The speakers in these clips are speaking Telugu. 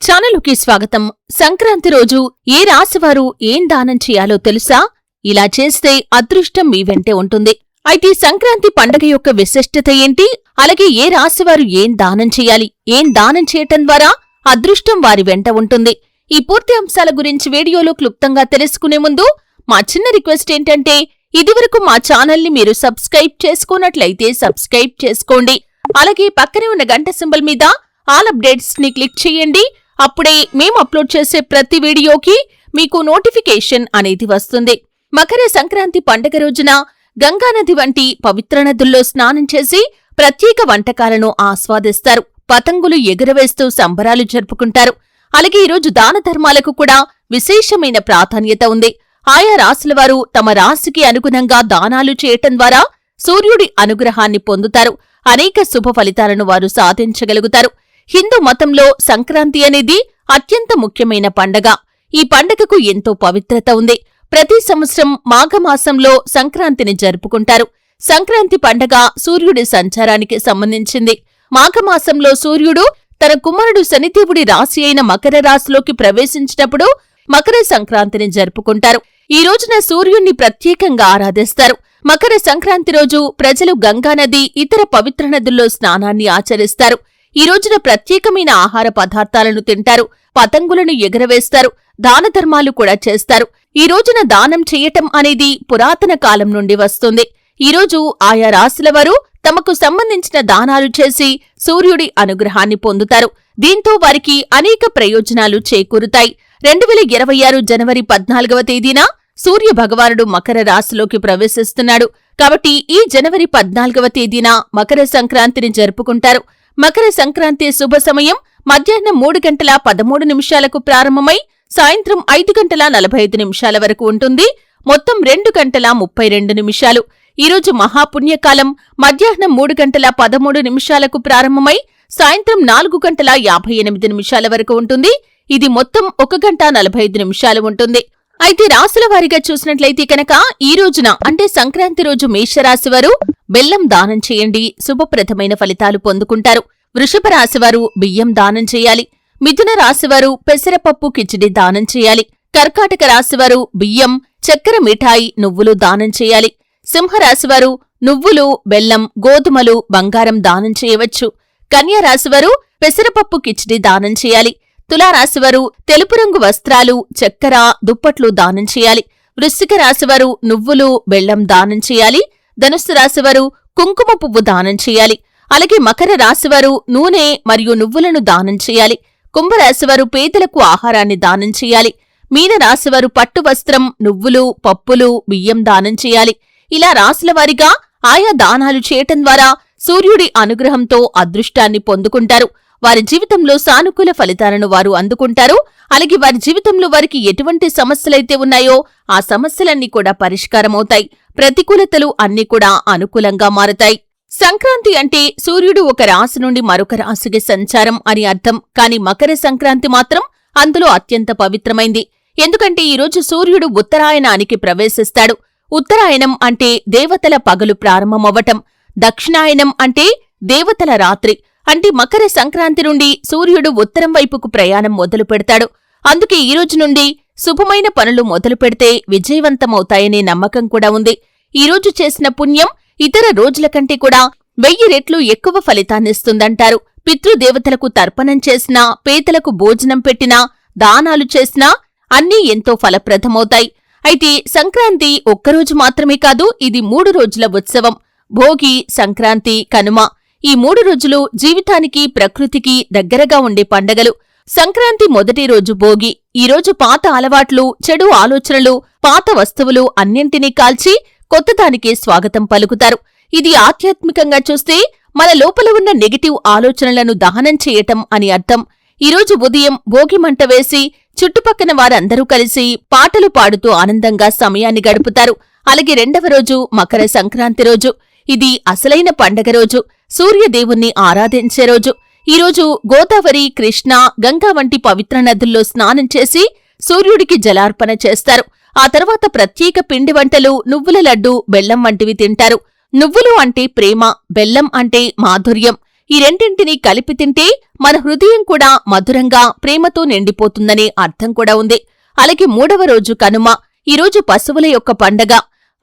ఛానలుకి స్వాగతం. సంక్రాంతి రోజు ఏ రాశివారు ఏం దానం చేయాలో తెలుసా? ఇలా చేస్తే అదృష్టం మీ వెంటే ఉంటుంది. అయితే సంక్రాంతి పండగ యొక్క విశిష్టత ఏంటి? అలాగే ఏ రాశివారు ఏం దానం చేయాలి? ఏం దానం చేయటం ద్వారా అదృష్టం వారి వెంట ఉంటుంది? ఈ పూర్తి అంశాల గురించి వీడియోలో క్లుప్తంగా తెలుసుకునే ముందు మా చిన్న రిక్వెస్ట్ ఏంటంటే, ఇదివరకు మా ఛానల్ని మీరు సబ్స్క్రైబ్ చేసుకున్నట్లయితే సబ్స్క్రైబ్ చేసుకోండి. అలాగే పక్కనే ఉన్న గంట సింబల్ మీద ఆల్ అప్డేట్స్ ని క్లిక్ చేయండి. అప్పుడే మేము అప్లోడ్ చేసే ప్రతి వీడియోకి మీకు నోటిఫికేషన్ అనేది వస్తుంది. మకర సంక్రాంతి పండగ రోజున గంగానది వంటి పవిత్ర నదుల్లో స్నానం చేసి ప్రత్యేక వంటకాలను ఆస్వాదిస్తారు. పతంగులు ఎగురవేస్తూ సంబరాలు జరుపుకుంటారు. అలాగే ఈరోజు దాన ధర్మాలకు కూడా విశేషమైన ప్రాధాన్యత ఉంది. ఆయా రాశులవారు తమ రాశికి అనుగుణంగా దానాలు చేయటం ద్వారా సూర్యుడి అనుగ్రహాన్ని పొందుతారు. అనేక శుభ ఫలితాలను వారు సాధించగలుగుతారు. హిందూ మతంలో సంక్రాంతి అనేది అత్యంత ముఖ్యమైన పండగ. ఈ పండగకు ఎంతో పవిత్రత ఉంది. ప్రతి సంవత్సరం మాఘమాసంలో సంక్రాంతిని జరుపుకుంటారు. సంక్రాంతి పండగ సూర్యుడి సంచారానికి సంబంధించింది. మాఘమాసంలో సూర్యుడు తన కుమారుడు శనిదేవుడి రాశి అయిన మకర రాశిలోకి ప్రవేశించినప్పుడు మకర సంక్రాంతిని జరుపుకుంటారు. ఈ రోజున సూర్యుణ్ణి ప్రత్యేకంగా ఆరాధిస్తారు. మకర సంక్రాంతి రోజు ప్రజలు గంగానది, ఇతర పవిత్ర నదుల్లో స్నానాన్ని ఆచరిస్తారు. ఈ రోజున ప్రత్యేకమైన ఆహార పదార్థాలను తింటారు. పతంగులను ఎగరవేస్తారు. దాన ధర్మాలు కూడా చేస్తారు. ఈ రోజున దానం చెయ్యటం అనేది పురాతన కాలం నుండి వస్తుంది. ఈరోజు ఆయా రాశులవారు తమకు సంబంధించిన దానాలు చేసి సూర్యుడి అనుగ్రహాన్ని పొందుతారు. దీంతో వారికి అనేక ప్రయోజనాలు చేకూరుతాయి. 2026 జనవరి 14వ తేదీన సూర్య భగవానుడు మకర రాశిలోకి ప్రవేశిస్తున్నాడు. కాబట్టి ఈ జనవరి 14వ తేదీన మకర సంక్రాంతిని జరుపుకుంటారు. మకర సంక్రాంతి శుభ సమయం మధ్యాహ్నం 3:13 ప్రారంభమై సాయంత్రం 5:45 వరకు ఉంటుంది. మొత్తం 2:32. ఈరోజు మహాపుణ్యకాలం మధ్యాహ్నం 3:13 ప్రారంభమై సాయంత్రం 4:58 వరకు ఉంటుంది. ఇది మొత్తం 1:45 ఉంటుంది. అయితే రాశుల వారీగా చూసినట్లయితే కనుక ఈ రోజున అంటే సంక్రాంతి రోజు మేషరాశివారు బెల్లం దానం చేయండి, శుభప్రదమైన ఫలితాలు పొందుకుంటారు. వృషభ రాశివారు బియ్యం దానం చేయాలి. మిథున రాశివారు పెసరపప్పు కిచిడి దానం చేయాలి. కర్కాటక రాశివారు బియ్యం, చక్కెర మిఠాయి, నువ్వులు దానం చేయాలి. సింహరాశివారు నువ్వులు, బెల్లం, గోధుమలు, బంగారం దానం చేయవచ్చు. కన్యా రాశివారు పెసరపప్పు కిచిడి దానం చేయాలి. తులారాశివారు తెలుపు రంగు వస్త్రాలు, చక్కెర, దుప్పట్లు దానం చేయాలి. వృశ్చిక రాశివారు నువ్వులు, బెల్లం దానం చేయాలి. ధనుస్సు రాశివారు కుంకుమ పువ్వు దానం చేయాలి. అలాగే మకర రాశివారు నూనె మరియు నువ్వులను దానం చేయాలి. కుంభరాశివారు పేదలకు ఆహారాన్ని దానం చేయాలి. మీన రాశివారు పట్టు వస్త్రం, నువ్వులు, పప్పులు, బియ్యం దానం చేయాలి. ఇలా రాశులవారీగా ఆయా దానాలు చేయటం ద్వారా సూర్యుడి అనుగ్రహంతో అదృష్టాన్ని పొందుకుంటారు. వారి జీవితంలో సానుకూల ఫలితాలను వారు అందుకుంటారు. అలాగే వారి జీవితంలో వారికి ఎటువంటి సమస్యలైతే ఉన్నాయో ఆ సమస్యలన్నీ కూడా పరిష్కారమవుతాయి. ప్రతికూలతలు అన్నీ కూడా అనుకూలంగా మారతాయి. సంక్రాంతి అంటే సూర్యుడు ఒక రాశి నుండి మరొక రాశికి సంచారం అని అర్థం. కాని మకర సంక్రాంతి మాత్రం అందులో అత్యంత పవిత్రమైంది. ఎందుకంటే ఈరోజు సూర్యుడు ఉత్తరాయణానికి ప్రవేశిస్తాడు. ఉత్తరాయణం అంటే దేవతల పగలు ప్రారంభమవ్వటం. దక్షిణాయనం అంటే దేవతల రాత్రి. అంటే మకర సంక్రాంతి నుండి సూర్యుడు ఉత్తరం వైపుకు ప్రయాణం మొదలు పెడతాడు. అందుకే ఈ రోజు నుండి శుభమైన పనులు మొదలు పెడితే విజయవంతమవుతాయనే నమ్మకం కూడా ఉంది. ఈ రోజు చేసిన పుణ్యం ఇతర రోజుల కంటే కూడా 1000 రెట్లు ఎక్కువ ఫలితాన్నిస్తుందంటారు. పితృదేవతలకు తర్పణం చేసినా, పేదలకు భోజనం పెట్టినా, దానాలు చేసినా అన్నీ ఎంతో ఫలప్రదమవుతాయి. అయితే సంక్రాంతి ఒక్కరోజు మాత్రమే కాదు, ఇది 3 రోజుల ఉత్సవం. భోగి, సంక్రాంతి, కనుమ ఈ 3 రోజులు జీవితానికి, ప్రకృతికి దగ్గరగా ఉండే పండగలు. సంక్రాంతి మొదటి రోజు భోగి. ఈరోజు పాత అలవాట్లు, చెడు ఆలోచనలు, పాత వస్తువులు అన్నింటినీ కాల్చి కొత్తదానికి స్వాగతం పలుకుతారు. ఇది ఆధ్యాత్మికంగా చూస్తే మన లోపల ఉన్న నెగటివ్ ఆలోచనలను దహనం చేయటం అని అర్థం. ఈరోజు ఉదయం భోగి మంట వేసి చుట్టుపక్కన వారందరూ కలిసి పాటలు పాడుతూ ఆనందంగా సమయాన్ని గడుపుతారు. అలాగే 2వ రోజు మకర సంక్రాంతి రోజు. ఇది అసలైన పండగ రోజు, సూర్యదేవుణ్ణి ఆరాధించే రోజు. ఈరోజు గోదావరి, కృష్ణ, గంగా వంటి పవిత్ర నదుల్లో స్నానం చేసి సూర్యుడికి జలార్పణ చేస్తారు. ఆ తర్వాత ప్రత్యేక పిండి వంటలు, నువ్వుల లడ్డు, బెల్లం వంటివి తింటారు. నువ్వులు అంటే ప్రేమ, బెల్లం అంటే మాధుర్యం. ఈ రెండింటినీ కలిపి తింటే మన హృదయం కూడా మధురంగా ప్రేమతో నిండిపోతుందనే అర్థం కూడా ఉంది. అలాగే 3వ రోజు కనుమ. ఈరోజు పశువుల యొక్క పండగ.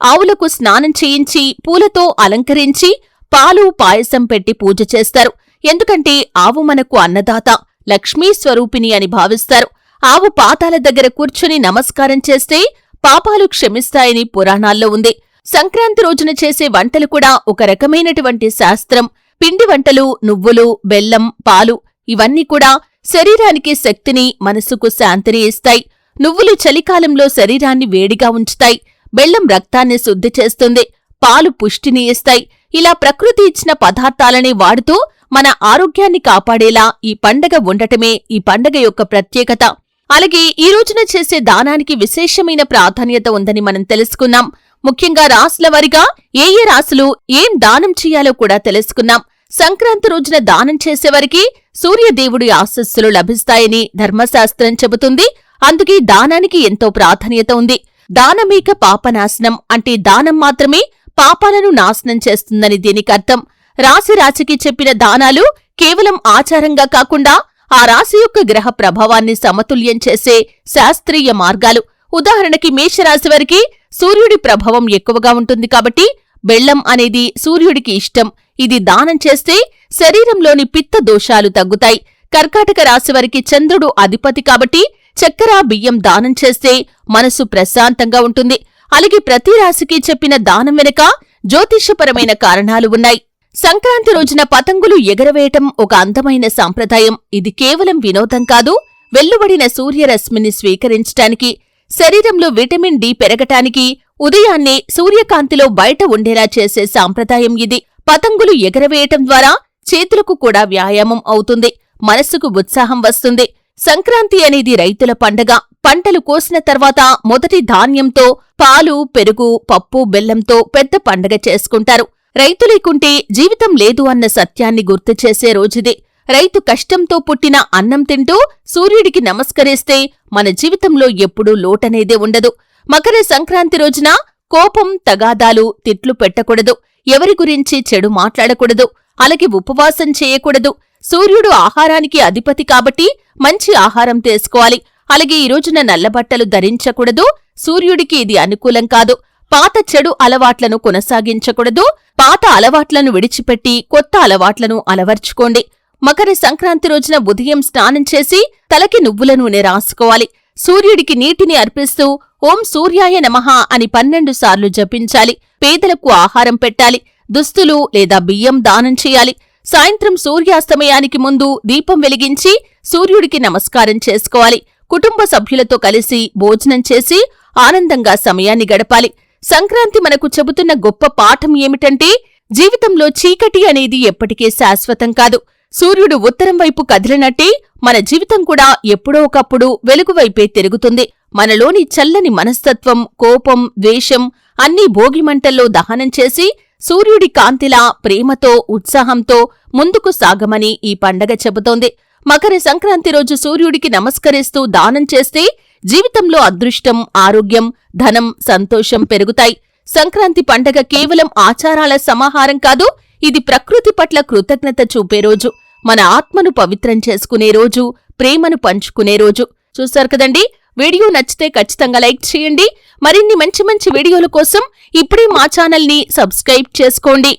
ఆవులకు స్నానం చేయించి పూలతో అలంకరించి పాలు పాయసం పెట్టి పూజ చేస్తారు. ఎందుకంటే ఆవు మనకు అన్నదాత, లక్ష్మీ స్వరూపిణి అని భావిస్తారు. ఆవు పాదాల దగ్గర కూర్చుని నమస్కారం చేస్తే పాపాలు క్షమిస్తాయని పురాణాల్లో ఉంది. సంక్రాంతి రోజున చేసే వంటలు కూడా ఒక రకమైనటువంటి శాస్త్రం. పిండి వంటలు, నువ్వులు, బెల్లం, పాలు ఇవన్నీ కూడా శరీరానికి శక్తిని, మనసుకు శాంతిని ఇస్తాయి. నువ్వులు చలికాలంలో శరీరాన్ని వేడిగా ఉంచుతాయి. బెల్లం రక్తాన్ని శుద్ధి చేస్తుంది. పాలు పుష్టిని ఇస్తాయి. ఇలా ప్రకృతి ఇచ్చిన పదార్థాలని వాడుతూ మన ఆరోగ్యాన్ని కాపాడేలా ఈ పండగ ఉండటమే ఈ పండగ యొక్క ప్రత్యేకత. అలాగే ఈ రోజున చేసే దానానికి విశేషమైన ప్రాధాన్యత ఉందని మనం తెలుసుకున్నాం. ముఖ్యంగా రాసుల వారిగా ఏ రాసులు ఏం దానం చెయ్యాలో కూడా తెలుసుకున్నాం. సంక్రాంతి రోజున దానం చేసేవారికి సూర్యదేవుడి ఆశస్సులు లభిస్తాయని ధర్మశాస్త్రం చెబుతుంది. అందుకే దానానికి ఎంతో ప్రాధాన్యత ఉంది. దానమేక పాపనాశనం అంటే దానం మాత్రమే పాపాలను నాశనం చేస్తుందని దీనికర్థం. రాశికి చెప్పిన దానాలు కేవలం ఆచారంగా కాకుండా ఆ రాశి యొక్క గ్రహ ప్రభావాన్ని సమతుల్యం చేసే శాస్త్రీయ మార్గాలు. ఉదాహరణకి మేషరాశి వారికి సూర్యుడి ప్రభావం ఎక్కువగా ఉంటుంది కాబట్టి బెల్లం అనేది సూర్యుడికి ఇష్టం. ఇది దానం చేస్తే శరీరంలోని పిత్త దోషాలు తగ్గుతాయి. కర్కాటక రాశివారికి చంద్రుడు అధిపతి కాబట్టి చక్కెర, బియ్యం దానం చేస్తే మనసు ప్రశాంతంగా ఉంటుంది. అలాగే ప్రతి రాశికి చెప్పిన దానం వెనుక జ్యోతిషపరమైన కారణాలు ఉన్నాయి. సంక్రాంతి రోజున పతంగులు ఎగరవేయటం ఒక అందమైన సాంప్రదాయం. ఇది కేవలం వినోదం కాదు, వెల్లువడిన సూర్యరశ్మిని స్వీకరించటానికి, శరీరంలో విటమిన్ డి పెరగటానికి ఉదయాన్నే సూర్యకాంతిలో బయట ఉండేలా చేసే సాంప్రదాయం ఇది. పతంగులు ఎగరవేయటం ద్వారా చేతులకు కూడా వ్యాయామం అవుతుంది, మనస్సుకు ఉత్సాహం వస్తుంది. సంక్రాంతి అనేది రైతుల పండగ. పంటలు కోసిన తర్వాత మొదటి ధాన్యంతో పాలు, పెరుగు, పప్పు, బెల్లంతో పెద్ద పండగ చేసుకుంటారు. రైతు లేకుంటే జీవితం లేదు అన్న సత్యాన్ని గుర్తు చేసే రోజుది. రైతు కష్టంతో పుట్టిన అన్నం తింటూ సూర్యుడికి నమస్కరిస్తే మన జీవితంలో ఎప్పుడూ లోటనేదే ఉండదు. మకర సంక్రాంతి రోజున కోపం, తగాదాలు, తిట్లు పెట్టకూడదు. ఎవరి గురించి చెడు మాట్లాడకూడదు. అలాగే ఉపవాసం చేయకూడదు. సూర్యుడు ఆహారానికి అధిపతి కాబట్టి మంచి ఆహారం తీసుకోవాలి. అలాగే ఈ రోజున నల్లబట్టలు ధరించకూడదు. సూర్యుడికి ఇది అనుకూలం కాదు. పాత చెడు అలవాట్లను కొనసాగించకూడదు. పాత అలవాట్లను విడిచిపెట్టి కొత్త అలవాట్లను అలవర్చుకోండి. మకర సంక్రాంతి రోజున ఉదయం స్నానం చేసి తలకి నువ్వుల నూనె రాసుకోవాలి. సూర్యుడికి నీటిని అర్పిస్తూ ఓం సూర్యాయ నమః అని 12 సార్లు జపించాలి. పేదలకు ఆహారం పెట్టాలి. దుస్తులు లేదా బియ్యం దానం చేయాలి. సాయంత్రం సూర్యాస్తమయానికి ముందు దీపం వెలిగించి సూర్యుడికి నమస్కారం చేసుకోవాలి. కుటుంబ సభ్యులతో కలిసి భోజనం చేసి ఆనందంగా సమయాన్ని గడపాలి. సంక్రాంతి మనకు చెబుతున్న గొప్ప పాఠం ఏమిటంటే జీవితంలో చీకటి అనేది ఎప్పటికీ శాశ్వతం కాదు. సూర్యుడు ఉత్తరం వైపు కదిలినట్టే మన జీవితం కూడా ఎప్పుడో ఒకప్పుడు వెలుగువైపే తిరుగుతుంది. మనలోని చల్లని మనస్తత్వం, కోపం, ద్వేషం అన్నీ భోగిమంటల్లో దహనం చేసి సూర్యుడి కాంతిలా ప్రేమతో, ఉత్సాహంతో ముందుకు సాగమని ఈ పండగ చెబుతోంది. మకర సంక్రాంతి రోజు సూర్యుడికి నమస్కరిస్తూ దానం చేస్తే జీవితంలో అదృష్టం, ఆరోగ్యం, ధనం, సంతోషం పెరుగుతాయి. సంక్రాంతి పండగ కేవలం ఆచారాల సమాహారం కాదు, ఇది ప్రకృతి పట్ల కృతజ్ఞత చూపే రోజు, మన ఆత్మను పవిత్రం చేసుకునే రోజు, ప్రేమను పంచుకునే రోజు. చూశారు కదండి. వీడియో నచ్చితే ఖచ్చితంగా లైక్ చేయండి. మరిన్ని మంచి మంచి వీడియోల కోసం ఇప్పుడే మా ఛానల్ని సబ్స్క్రైబ్ చేసుకోండి.